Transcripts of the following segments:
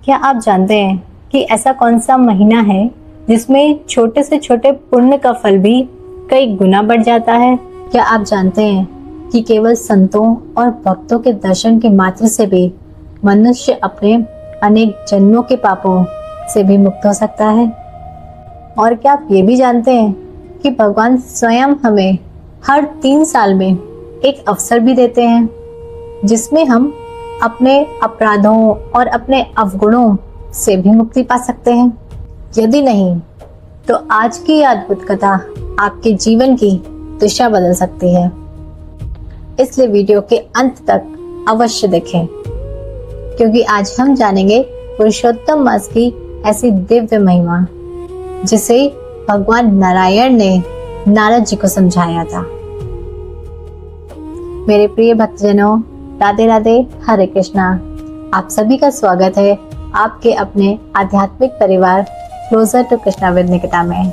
क्या आप जानते हैं कि ऐसा कौन सा महीना है जिसमें छोटे से छोटे पुण्य का फल भी कई गुना बढ़ जाता है? क्या आप जानते हैं कि केवल संतों और भक्तों के दर्शन के मात्र से भी मनुष्य अपने अनेक जन्मों के पापों से भी मुक्त हो सकता है? और क्या आप ये भी जानते हैं कि भगवान स्वयं हमें हर 3 साल में एक अवसर भी देते हैं जिसमें हम अपने अपराधों और अपने अवगुणों से भी मुक्ति पा सकते हैं? यदि नहीं तो आज की यह अद्भुत कथा आपके जीवन की दिशा बदल सकती है। इसलिए वीडियो के अंत तक अवश्य देखें, क्योंकि आज हम जानेंगे पुरुषोत्तम मास की ऐसी दिव्य महिमा जिसे भगवान नारायण ने नारद जी को समझाया था। मेरे प्रिय भक्तजनों, राधे राधे, हरे कृष्णा। आप सभी का स्वागत है आपके अपने आध्यात्मिक परिवार closer to Krishna with Nikita में।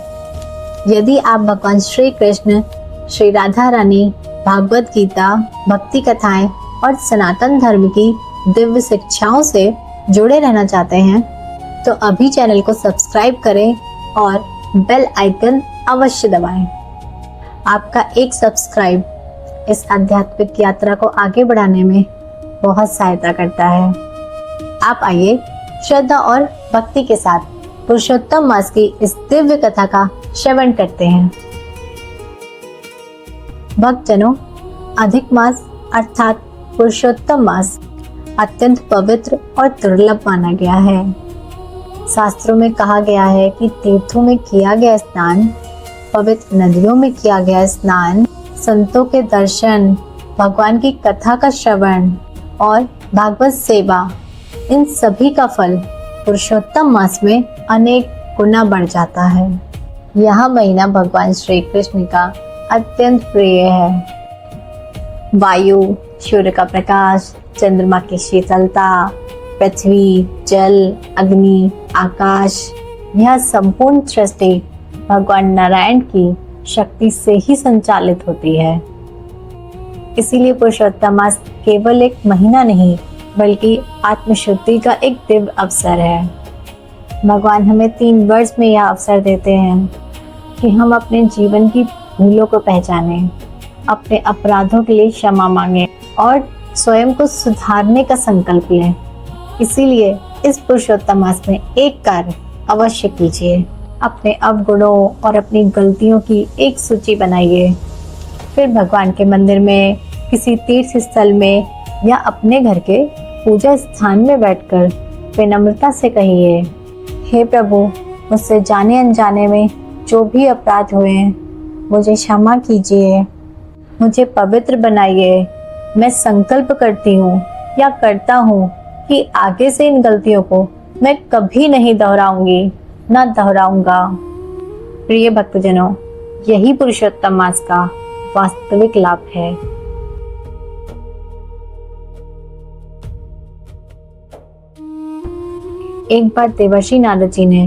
यदि आप भगवान श्री कृष्ण, श्री राधा रानी, भागवत गीता, भक्ति कथाएं और सनातन धर्म की दिव्य शिक्षाओं से जुड़े रहना चाहते हैं तो अभी चैनल को सब्सक्राइब करें और बेल आइकन अवश्य दबाएं। आपका एक सब्सक्राइब इस आध्यात्मिक यात्रा को आगे बढ़ाने में बहुत सहायता करता है। आप आइए श्रद्धा और भक्ति के साथ पुरुषोत्तम मास की इस दिव्य कथा का श्रवण करते हैं। भक्तजनों, अधिक मास अर्थात पुरुषोत्तम मास अत्यंत पवित्र और दुर्लभ माना गया है। शास्त्रों में कहा गया है कि तीर्थों में किया गया स्नान, पवित्र नदियों में किया गया स्नान, संतों के दर्शन, भगवान की कथा का श्रवण और भागवत सेवा, इन सभी का फल पुरुषोत्तम मास में अनेक गुना बढ़ जाता है। यह महीना भगवान श्री कृष्ण का अत्यंत प्रिय है। वायु, सूर्य का प्रकाश, चंद्रमा की शीतलता, पृथ्वी, जल, अग्नि, आकाश, यह संपूर्ण सृष्टि भगवान नारायण की शक्ति से ही संचालित होती है। इसीलिए पुरुषोत्तम मास केवल एक महीना नहीं बल्कि आत्मशुद्धि का एक दिव्य अवसर है। भगवान हमें 3 वर्ष में यह अवसर देते हैं कि हम अपने जीवन की भूलों को पहचानें, अपने अपराधों के लिए क्षमा मांगें और स्वयं को सुधारने का संकल्प लें। इसीलिए इस पुरुषोत्तम मास में एक कार्य अवश्य कीजिए, अपने अवगुणों और अपनी गलतियों की एक सूची बनाइए। फिर भगवान के मंदिर में, किसी तीर्थ स्थल में या अपने घर के पूजा स्थान में बैठकर विनम्रता से कहिए, हे प्रभु, मुझसे जाने अनजाने में जो भी अपराध हुए हैं मुझे क्षमा कीजिए, मुझे पवित्र बनाइए। मैं संकल्प करती हूँ या करता हूँ कि आगे से इन गलतियों को मैं कभी नहीं दोहराऊंगी, ना दोहराऊंगा। प्रिय भक्तजनों, यही पुरुषोत्तम मास का वास्तविक लाभ है। एक बार देवर्षि नारद जी ने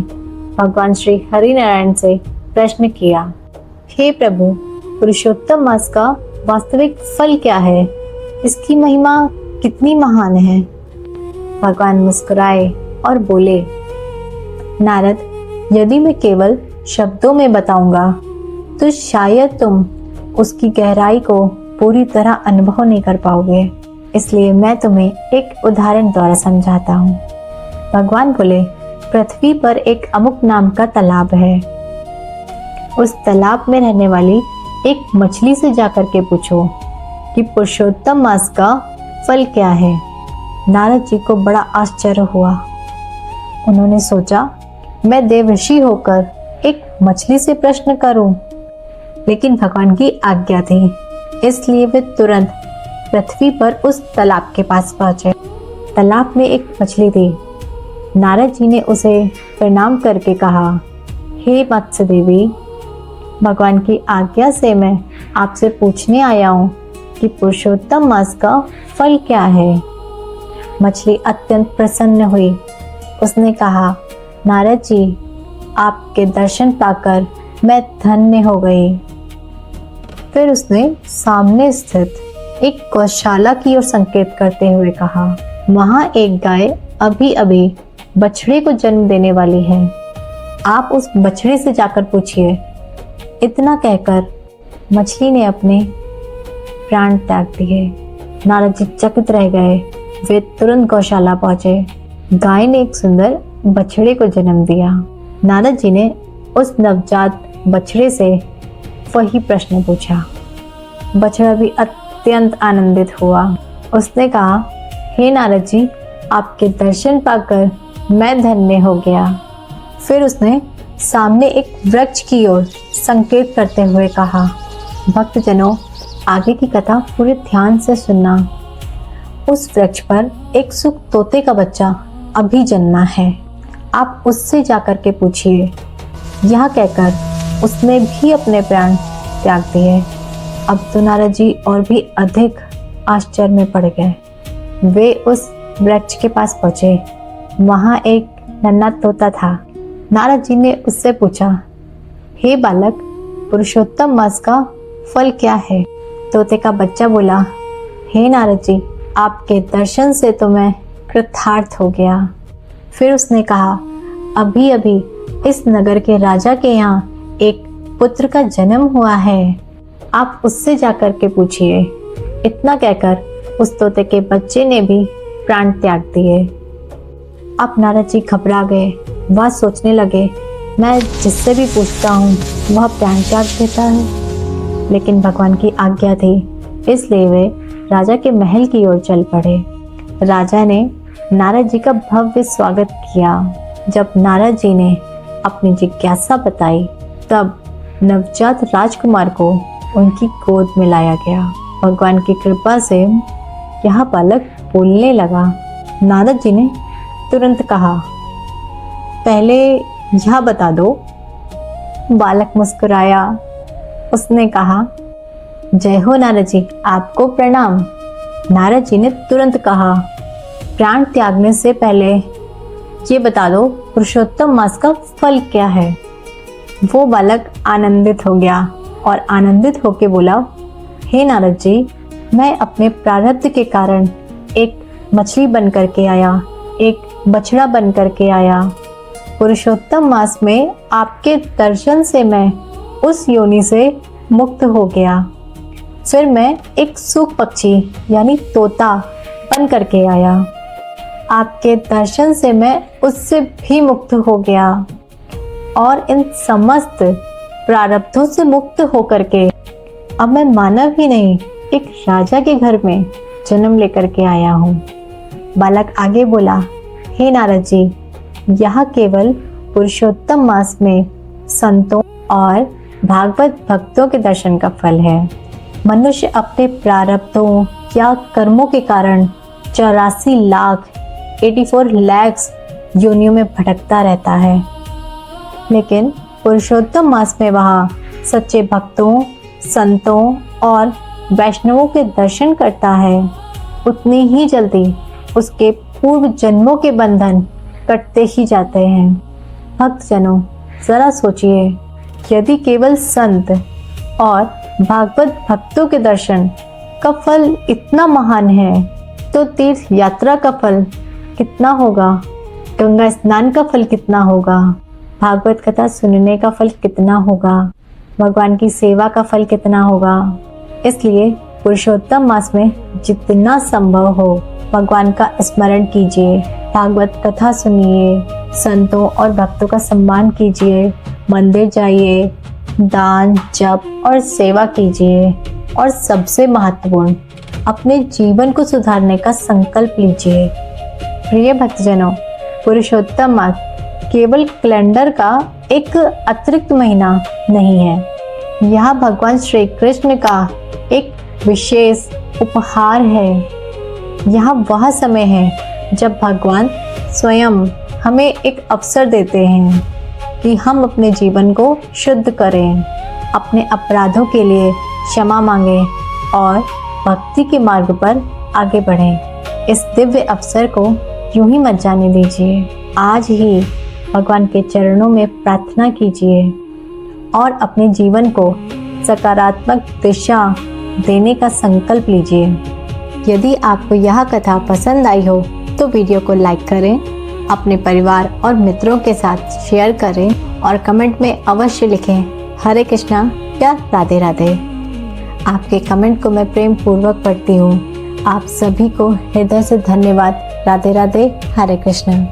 भगवान श्री हरि नारायण से प्रश्न किया, हे प्रभु, पुरुषोत्तम मास का वास्तविक फल क्या है? इसकी महिमा कितनी महान है? भगवान मुस्कुराए और बोले, नारद, यदि मैं केवल शब्दों में बताऊंगा तो शायद तुम उसकी गहराई को पूरी तरह अनुभव नहीं कर पाओगे। इसलिए मैं तुम्हें एक उदाहरण द्वारा समझाता हूँ। भगवान बोले, पृथ्वी पर एक अमुक नाम का तालाब है। उस तालाब में रहने वाली एक मछली से जाकर के पूछो कि पुरुषोत्तम मास का फल क्या है। नारद जी को बड़ा आश्चर्य हुआ। उन्होंने सोचा, मैं देवर्षि होकर एक मछली से प्रश्न करूं, लेकिन भगवान की आज्ञा थी, इसलिए वे तुरंत पृथ्वी पर उस तालाब के पास पहुंचे। तालाब में एक मछली थी। नारद जी ने उसे प्रणाम करके कहा, हे मत्स्य देवी, भगवान की आज्ञा से मैं आपसे पूछने आया हूँ कि पुरुषोत्तम मास का फल क्या है। मछली अत्यंत प्रसन्न हुई। उसने कहा, नारद जी, आपके दर्शन पाकर मैं धन्य हो गई। फिर उसने सामने स्थित एक गौशाला की ओर संकेत करते हुए कहा, वहां एक गाय अभी अभी बछड़े को जन्म देने वाली है। आप उस बछड़े से जाकर पूछिए। इतना कहकर मछली ने अपने प्राण त्याग दिए। नारद जी चकित रह गए। वे तुरंत गौशाला पहुंचे। गाय ने एक सुंदर बछड़े को जन्म दिया। नारद जी ने उस नवजात बछड़े से वही प्रश्न पूछा। बछड़ा भी अत्यंत आनंदित हुआ। उसने कहा, हे नारद जी, आपके दर्शन पाकर मैं धन्य हो गया। फिर उसने सामने एक वृक्ष की ओर संकेत करते हुए कहा, भक्तजनों, आगे की कथा पूरे ध्यान से सुनना। उस वृक्ष पर एक सुख तोते का बच्चा अभी जन्मा है। आप उससे जाकर के पूछिए। यह कहकर उसने भी अपने प्राण त्याग दिए। अब तो नारद जी और भी अधिक आश्चर्य में पड़ गए। वे उस वृक्ष के पास पहुंचे। वहां एक नन्हा तोता था। नारद जी ने उससे पूछा, हे बालक, पुरुषोत्तम मास का फल क्या है? तोते का बच्चा बोला, हे नारद जी, आपके दर्शन से तो मैं कृतार्थ हो गया। फिर उसने कहा, अभी अभी इस नगर के राजा के यहाँ एक पुत्र का जन्म हुआ है। आप उससे जाकर के पूछिए। इतना कहकर उस तोते के बच्चे ने भी प्राण त्याग दिए। अब नारद जी घबरा गए। वह सोचने लगे, मैं जिससे भी पूछता हूँ वह प्राण त्याग देता है। लेकिन भगवान की आज्ञा थी, इसलिए वे राजा के महल की ओर चल पड़े। राजा ने नारद जी का भव्य स्वागत किया। जब नारद जी ने अपनी जिज्ञासा बताई, तब नवजात राजकुमार को उनकी गोद में लाया गया। भगवान की कृपा से यह बालक बोलने लगा। नारद जी ने तुरंत कहा, पहले यह बता दो। बालक मुस्कुराया। उसने कहा, जय हो नारद जी, आपको प्रणाम। नारद जी ने तुरंत कहा, प्राण त्यागने से पहले ये बता दो, पुरुषोत्तम मास का फल क्या है? वो बालक आनंदित हो गया और आनंदित होकर बोला, हे नारद जी, मैं अपने प्रारब्ध के कारण एक मछली बन करके आया, एक बछड़ा बन करके आया। पुरुषोत्तम मास में आपके दर्शन से मैं उस योनि से मुक्त हो गया। फिर मैं एक सूक पक्षी यानी तोता बन करके आया। आपके दर्शन से मैं उससे भी मुक्त हो गया और इन समस्त प्रारब्धों से मुक्त होकर के अब मैं मानव ही नहीं, एक राजा के घर में जन्म लेकर के आया हूँ। बालक आगे बोला, हे नारद जी, यह केवल पुरुषोत्तम मास में संतों और भागवत भक्तों के दर्शन का फल है। मनुष्य अपने प्रारब्धों या कर्मों के कारण 84 लाख योनियों में भटकता रहता है। लेकिन पुरुषोत्तम मास में वह सच्चे भक्तों, संतों और वैष्णवों के दर्शन करता है। उतनी ही जल्दी उसके पूर्व जन्मों के बंधन कटते ही जाते हैं। भक्तजनों, जरा सोचिए, यदि केवल संत और भागवत भक्तों के दर्शन का फल इतना महान है, तो तीर्थ यात्रा का फल कितना होगा? गंगा स्नान का फल कितना होगा? भागवत कथा सुनने का फल कितना होगा? भगवान की सेवा का फल कितना होगा? इसलिए पुरुषोत्तम मास में जितना संभव हो भगवान का स्मरण कीजिए, भागवत कथा सुनिए, संतों और भक्तों का सम्मान कीजिए, मंदिर जाइए, दान, जप और सेवा कीजिए और सबसे महत्वपूर्ण, अपने जीवन को सुधारने का संकल्प लीजिए। प्रिय भक्तजनों, पुरुषोत्तम मास केवल कैलेंडर का एक अतिरिक्त महीना नहीं है। यह भगवान श्री कृष्ण का एक विशेष उपहार है। यह वह समय है जब भगवान स्वयं हमें एक अवसर देते हैं कि हम अपने जीवन को शुद्ध करें, अपने अपराधों के लिए क्षमा मांगें और भक्ति के मार्ग पर आगे बढ़ें। इस दिव्य अवसर को यूं ही मत जाने दीजिए। आज ही भगवान के चरणों में प्रार्थना कीजिए और अपने जीवन को सकारात्मक दिशा देने का संकल्प लीजिए। यदि आपको यह कथा पसंद आई हो तो वीडियो को लाइक करें अपने परिवार और मित्रों के साथ शेयर करें और कमेंट में अवश्य लिखें हरे कृष्णा या राधे राधे। आपके कमेंट को मैं प्रेम पूर्वक पढ़ती हूँ। आप सभी को हृदय से धन्यवाद। राधे राधे, हरे कृष्ण।